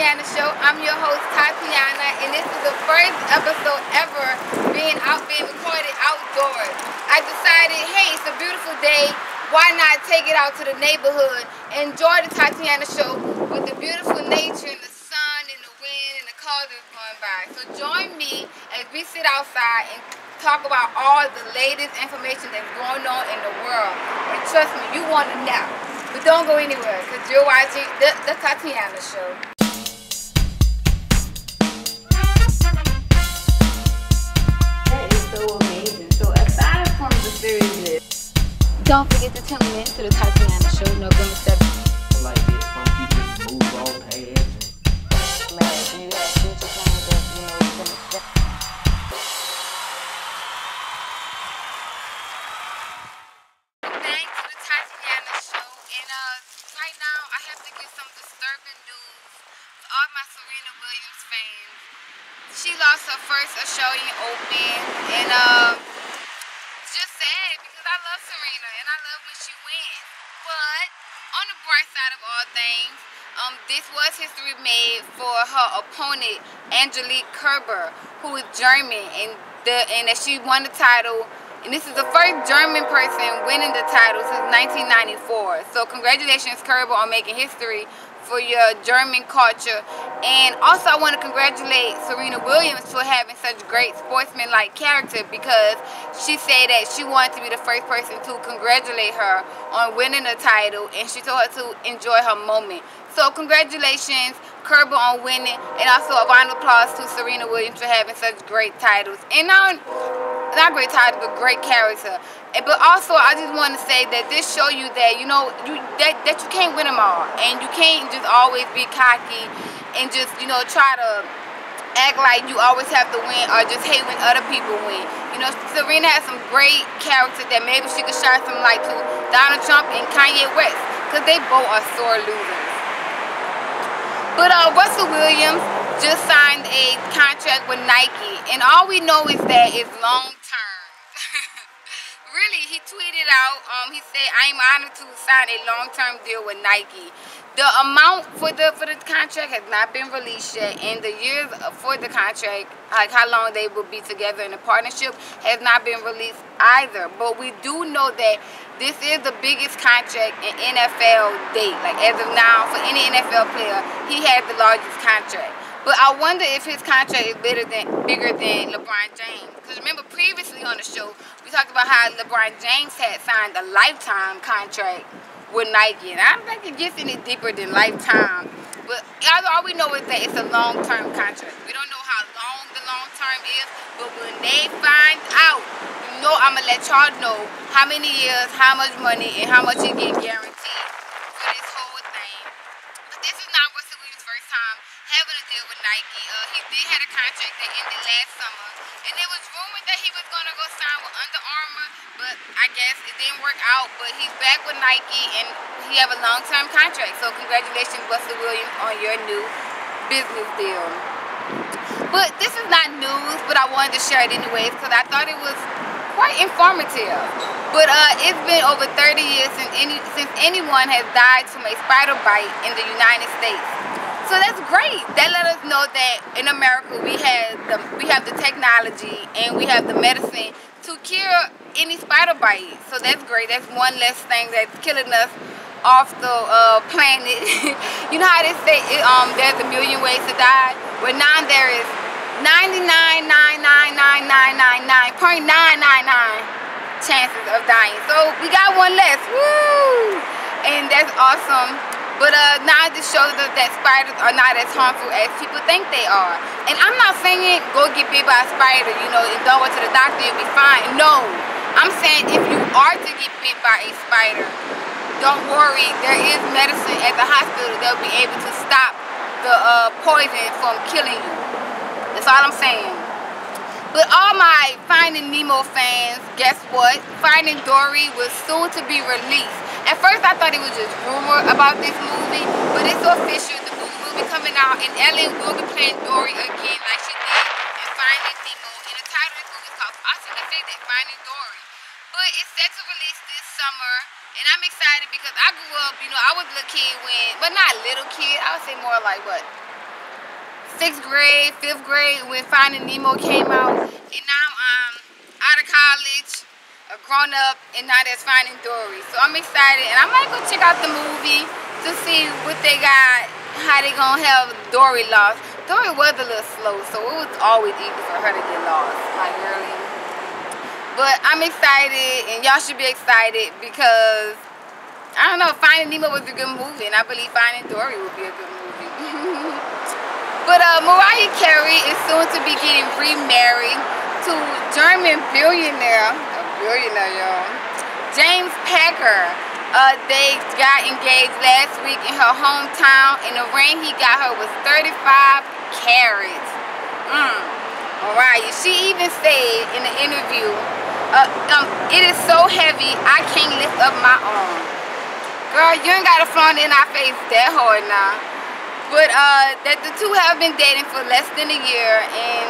Tatyana Show. I'm your host, Tatyana, and this is the first episode ever being recorded outdoors. I decided, hey, it's a beautiful day. Why not take it out to the neighborhood and enjoy the Tatyana Show with the beautiful nature and the sun and the wind and the cars that's going by. So join me as we sit outside and talk about all the latest information that's going on in the world. And trust me, you want to know. But don't go anywhere because you're watching the Tatyana Show. That is so amazing. So aside from the series, don't forget to tune in to the Tatyana Show November 7th. Like this, some people move on past. Man, you have future plans that, you know, Thanks to the Tatyana Show, and right now I have to give some disturbing news to all my Serena Williams fans. She lost her first Australian Open, and it's just sad because I love Serena and I love when she wins. But on the bright side of all things, this was history made for her opponent Angelique Kerber, who is German, and that she won the title. And this is the first German person winning the title since 1994. So congratulations, Kerber, on making history for your German culture. And also I want to congratulate Serena Williams for having such great sportsman-like character, because she said that she wanted to be the first person to congratulate her on winning the title, and she told her to enjoy her moment. So congratulations, Kerber, on winning, and also a round of applause to Serena Williams for having such great titles. And not great title, but great character. But also, I just want to say that this show you that, you know, that you can't win them all, and you can't just always be cocky and just, you know, try to act like you always have to win or just hate when other people win. You know, Serena has some great character that maybe she could shine some light to Donald Trump and Kanye West, because they both are sore losers. But Russell Williams just signed a contract with Nike, and all we know is that it's long term. Really, he tweeted out, he said, "I am honored to sign a long-term deal with Nike." The amount for the contract has not been released yet, and the years for the contract, like how long they will be together in a partnership, has not been released either. But we do know that this is the biggest contract in NFL date. Like, as of now, for any NFL player, he has the largest contract. But I wonder if his contract is bigger than LeBron James. Because remember, previously on the show, we talked about how LeBron James had signed a lifetime contract with Nike. And I don't think it gets any deeper than lifetime. But all we know is that it's a long-term contract. We don't know how long the long-term is. But when they find out, you know, I'm going to let y'all know how many years, how much money, and how much he get guaranteed for this whole thing. But this is not Russell Williams' first time having a deal with Nike. He did have a contract that ended last summer, and it was rumored that he was going to go sign with Under Armour, but I guess it didn't work out. But he's back with Nike, and he have a long-term contract. So congratulations, Russell Williams, on your new business deal. But this is not news, but I wanted to share it anyways because I thought it was quite informative. But it's been over 30 years since anyone has died from a spider bite in the United States. So that's great. That let us know that in America we have the technology and we have the medicine to cure any spider bite. So that's great. That's one less thing that's killing us off the planet. You know how they say there's a million ways to die? Well, now there is 99,999,999.999 chances of dying. So we got one less. Woo! And that's awesome. But now this shows us that spiders are not as harmful as people think they are. And I'm not saying go get bit by a spider, you know, and don't go to the doctor, you'll be fine. No. I'm saying if you are to get bit by a spider, don't worry. There is medicine at the hospital that will be able to stop the poison from killing you. That's all I'm saying. But all my Finding Nemo fans, guess what? Finding Dory was soon to be released. At first I thought it was just rumor about this movie, but it's official. The movie will be coming out, and Ellen will be playing Dory again like she did in Finding Nemo. And the title of the movie is called, also they say that, Finding Dory. But it's set to release this summer, and I'm excited because I grew up, you know, I was a little kid when, but not a little kid, I would say more like what, 6th grade, 5th grade when Finding Nemo came out, and now I'm out of college, a grown up, and now that's Finding Dory. So I'm excited, and I might go check out the movie to see what they got, how they gonna have Dory lost. Dory was a little slow, so it was always easy for her to get lost, like early. But I'm excited, and y'all should be excited because, I don't know, Finding Nemo was a good movie, and I believe Finding Dory would be a good movie. But Mariah Carey is soon to be getting remarried to German billionaire, y'all, James Packer. They got engaged last week in her hometown, and the ring he got her was 35 carats. Mariah, she even said in the interview, it is so heavy, I can't lift up my arm. Girl, you ain't gotta flaunt it in our face that hard now. But that the two have been dating for less than a year, and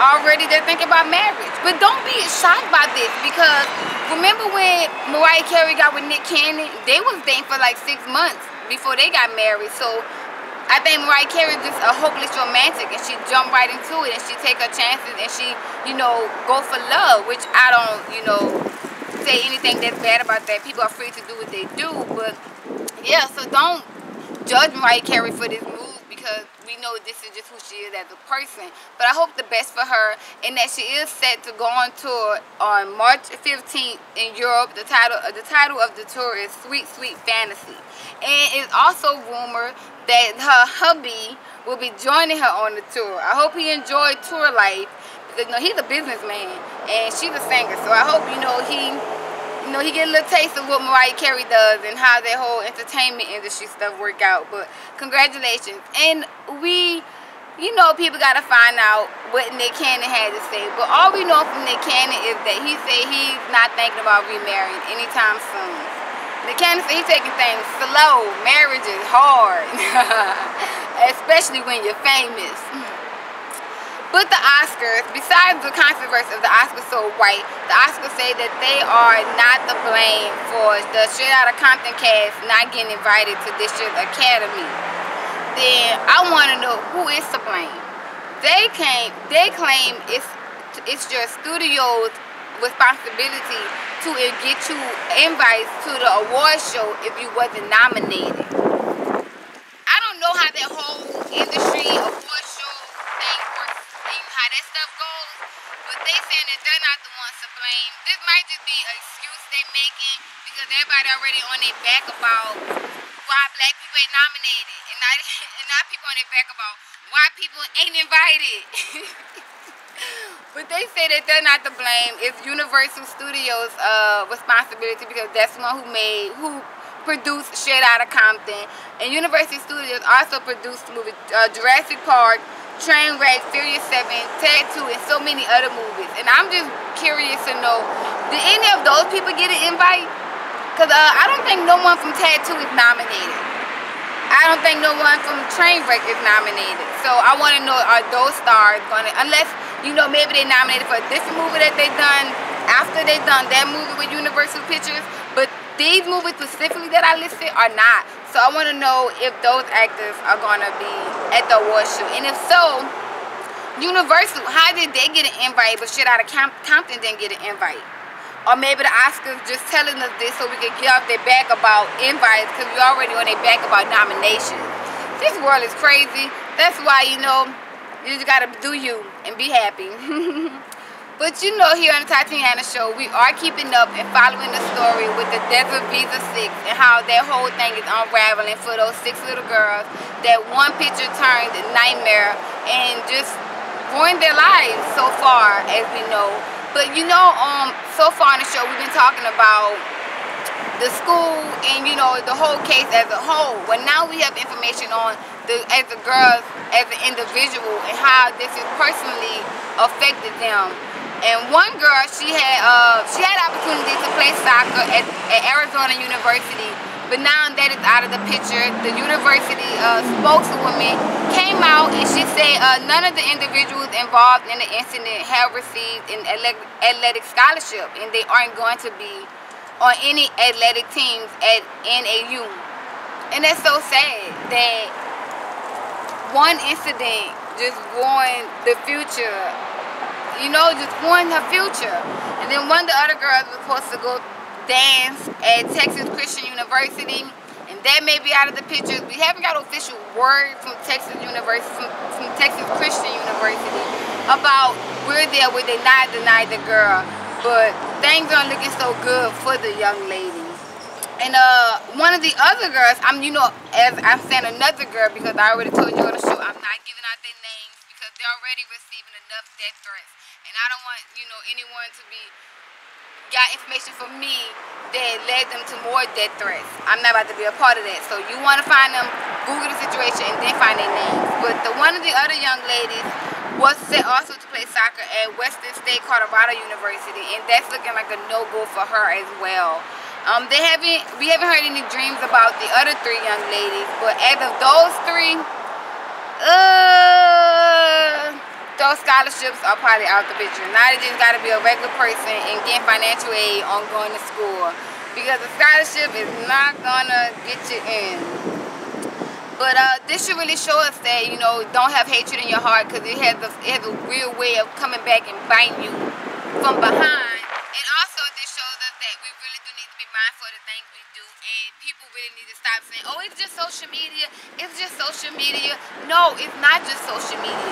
already they're thinking about marriage. But don't be shocked by this, because remember when Mariah Carey got with Nick Cannon? They was dating for like 6 months before they got married. So I think Mariah Carey is just a hopeless romantic, and she jumped right into it, and she take her chances, and she, you know, go for love, which I don't, you know, say anything that's bad about that. People are free to do what they do, but yeah, so don't judge Mariah Carey for this move, because we know this is just who she is as a person. But I hope the best for her, and that she is set to go on tour on March 15th in Europe. The title of the tour is Sweet Sweet Fantasy, and it's also rumored that her hubby will be joining her on the tour. I hope he enjoyed tour life, because you know he's a businessman and she's a singer. So I hope he get a little taste of what Mariah Carey does and how that whole entertainment industry stuff work out. But congratulations. And we, you know, people gotta find out what Nick Cannon had to say. But all we know from Nick Cannon is that he said he's not thinking about remarrying anytime soon. Nick Cannon said he's taking things slow. Marriage is hard, especially when you're famous. But the Oscars, besides the controversy of the Oscars so white, the Oscars say that they are not to blame for the Straight Outta Compton cast not getting invited to this year's Academy. Then I want to know who is to blame. They claim it's your studio's responsibility to get you invites to the award show if you wasn't nominated. I don't know how that whole industry award show thing works, how that stuff goes, but they saying that they're not the ones to blame. This might just be an excuse they making because everybody already on their back about why black people ain't nominated, and not people on their back about why people ain't invited. But they say that they're not to blame. It's Universal Studios' responsibility, because that's the one who produced Straight Outta Compton, and Universal Studios also produced the movie Jurassic Park, Trainwreck, Furious 7, Tattoo, and so many other movies. And I'm just curious to know, did any of those people get an invite? Because I don't think no one from Tattoo is nominated. I don't think no one from Trainwreck is nominated. So I want to know, are those stars going to, unless, you know, maybe they nominated for a different movie that they done after they done that movie with Universal Pictures, but these movies specifically that I listed are not. So I want to know if those actors are going to be at the award show. And if so, Universal, how did they get an invite but Straight Outta Compton didn't get an invite? Or maybe the Oscars just telling us this so we can get off their back about invites, because we already on their back about nominations. This world is crazy. That's why, you know, you just got to do you and be happy. But you know, here on the Tatyana Show, we are keeping up and following the story with the Desert Vista Six and how that whole thing is unraveling for those 6 little girls. That one picture turned a nightmare and just ruined their lives so far, as we know. But you know, so far on the show, we've been talking about the school and, you know, the whole case as a whole. Well, now we have information on as the girls as an individual and how this has personally affected them. And one girl, she had opportunity to play soccer at Arizona University, but now that is out of the picture. The university spokeswoman came out and she said none of the individuals involved in the incident have received an athletic scholarship, and they aren't going to be on any athletic teams at NAU. And that's so sad that one incident just ruin the future. You know, just ruin her future. And then one of the other girls was supposed to go dance at Texas Christian University, and that may be out of the picture. We haven't got an official word from Texas University, from Texas Christian University about where they not deny the girl, but things aren't looking so good for the young lady. And one of the other girls, you know, as I'm saying another girl because I already told you on the show, I'm not giving out their names because they're already receiving enough death threats. And I don't want, you know, anyone to got information from me that led them to more death threats. I'm not about to be a part of that. So you want to find them, Google the situation, and then find their names. But one of the other young ladies was set also to play soccer at Western State Colorado University, and that's looking like a no-go for her as well. We haven't heard any dreams about the other three young ladies, but as of those three, those scholarships are probably out the picture. Now they just got to be a regular person and get financial aid on going to school, because the scholarship is not gonna get you in. But this should really show us that, you know, don't have hatred in your heart, because it has a real way of coming back and biting you from behind. And also this shows us that we really do need to be mindful of the things we do, and people really need to stop saying, oh, it's just social media, it's just social media. No, it's not just social media.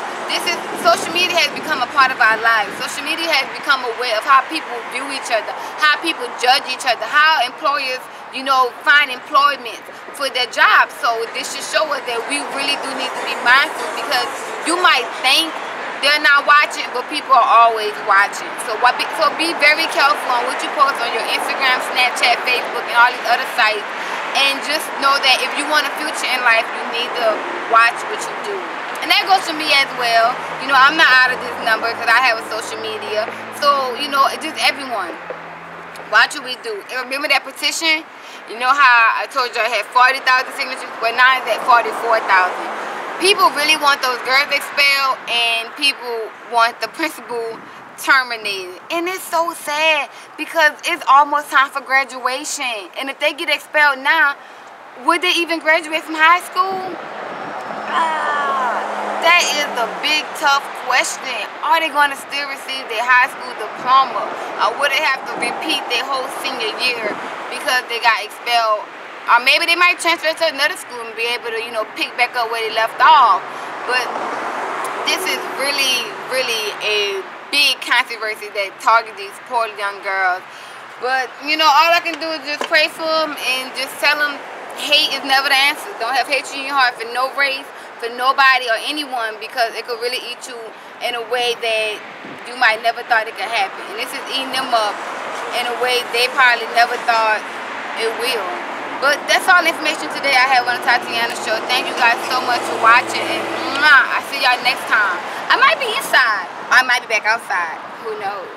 Social media has become a part of our lives. Social media has become a way of how people view each other, how people judge each other, how employers, you know, find employment for their jobs. So this should show us that we really do need to be mindful, because you might think they're not watching, but people are always watching. So be very careful on what you post on your Instagram, Snapchat, Facebook, and all these other sites. And just know that if you want a future in life, you need to watch what you do. And that goes for me as well. You know, I'm not out of this number because I have a social media. So, you know, just everyone, watch what we do. And remember that petition? You know how I told you I had 40,000 signatures? Well, now it's at 44,000. People really want those girls expelled, and people want the principal terminated. And it's so sad, because it's almost time for graduation. And if they get expelled now, would they even graduate from high school? That is the big, tough question. Are they going to still receive their high school diploma? Or would they have to repeat their whole senior year because they got expelled? Or maybe they might transfer to another school and be able to, you know, pick back up where they left off. But this is really, really a big controversy that targets these poor young girls. But, you know, all I can do is just pray for them and just tell them hate is never the answer. Don't have hatred in your heart for no race, for nobody or anyone, because it could really eat you in a way that you might never thought it could happen. And this is eating them up in a way they probably never thought it will. But that's all the information today I have on the Tatyana Show. Thank you guys so much for watching, and I see y'all next time. I might be inside, or I might be back outside. Who knows?